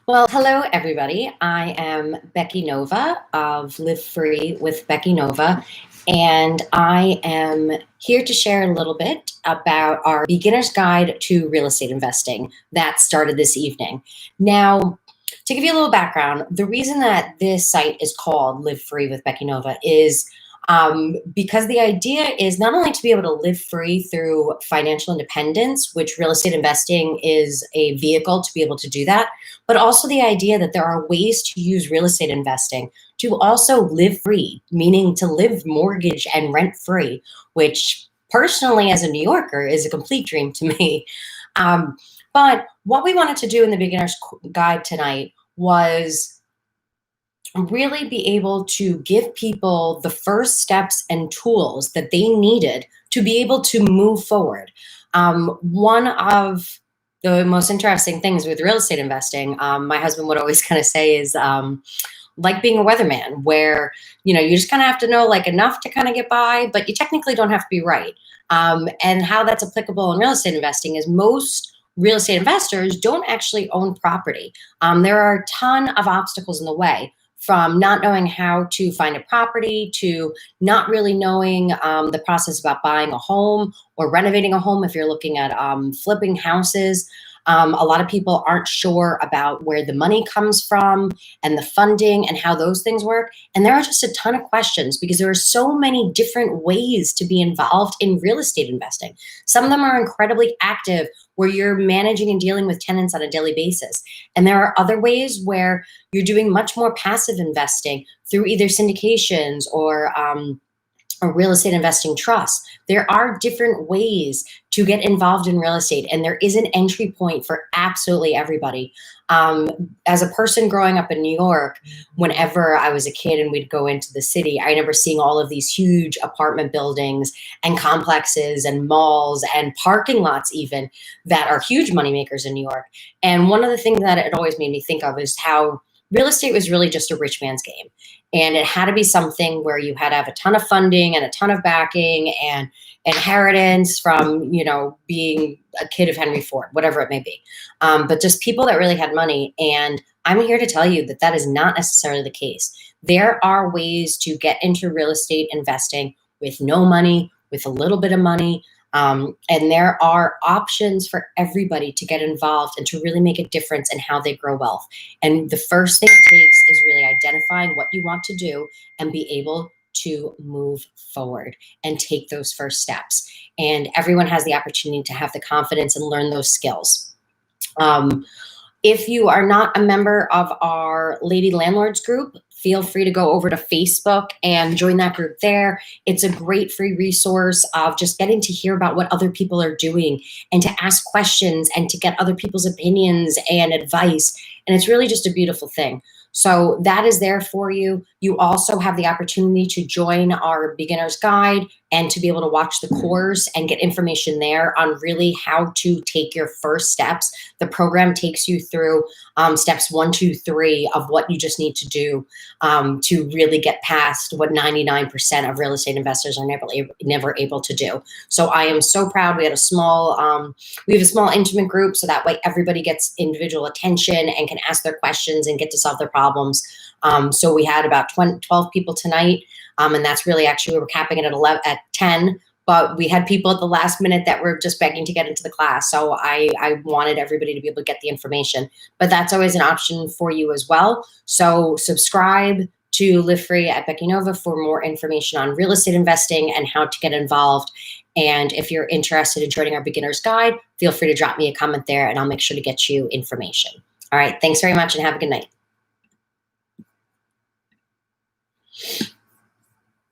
Well, hello, everybody. I am Becky Nova of Live Free with Becky Nova, and I am here to share a little bit about our beginner's guide to real estate investing that started this evening. Now, to give you a little background, the reason that this site is called Live Free with Becky Nova is because the idea is not only to be able to live free through financial independence, which real estate investing is a vehicle to be able to do that, but also the idea that there are ways to use real estate investing to also live free, meaning to live mortgage and rent free, which personally, as a New Yorker, is a complete dream to me. But what we wanted to do in the beginner's guide tonight was really be able to give people the first steps and tools that they needed to be able to move forward. One of the most interesting things with real estate investing, my husband would always kind of say is like being a weatherman, where you just kind of have to know like enough to kind of get by, but you technically don't have to be right. And how that's applicable in real estate investing is most real estate investors don't actually own property. There are a ton of obstacles in the way, from not knowing how to find a property to not really knowing the process about buying a home or renovating a home if you're looking at flipping houses. A lot of people aren't sure about where the money comes from and the funding and how those things work. And there are just a ton of questions because there are so many different ways to be involved in real estate investing. Some of them are incredibly active, where you're managing and dealing with tenants on a daily basis. And there are other ways where you're doing much more passive investing through either syndications or a real estate investing trust. There are different ways to get involved in real estate, and there is an entry point for absolutely everybody. As a person growing up in New York, whenever I was a kid and we'd go into the city, I remember seeing all of these huge apartment buildings and complexes and malls and parking lots even that are huge moneymakers in New York. And one of the things that it always made me think of is how real estate was really just a rich man's game. And it had to be something where you had to have a ton of funding and a ton of backing and inheritance from, being a kid of Henry Ford, whatever it may be. But just people that really had money. And I'm here to tell you that that is not necessarily the case. There are ways to get into real estate investing with no money, with a little bit of money. And there are options for everybody to get involved and to really make a difference in how they grow wealth. And the first thing it takes is really identifying what you want to do and be able to move forward and take those first steps. And everyone has the opportunity to have the confidence and learn those skills. If you are not a member of our Lady Landlords group, feel free to go over to Facebook and join that group there. It's a great free resource of just getting to hear about what other people are doing and to ask questions and to get other people's opinions and advice. And it's really just a beautiful thing. So that is there for you. You also have the opportunity to join our beginner's guide and to be able to watch the course and get information there on really how to take your first steps. The program takes you through steps 1, 2, 3 of what you just need to do to really get past what 99% of real estate investors are never able to do. So I am so proud. We have a small intimate group, so that way everybody gets individual attention and can ask their questions and get to solve their problems. So we had about 12 people tonight. And that's really, actually, we were capping it at 10, but we had people at the last minute that were just begging to get into the class. So I wanted everybody to be able to get the information, but that's always an option for you as well. So subscribe to Live Free at Becky Nova for more information on real estate investing and how to get involved. And if you're interested in joining our beginner's guide, feel free to drop me a comment there and I'll make sure to get you information. All right. Thanks very much and have a good night.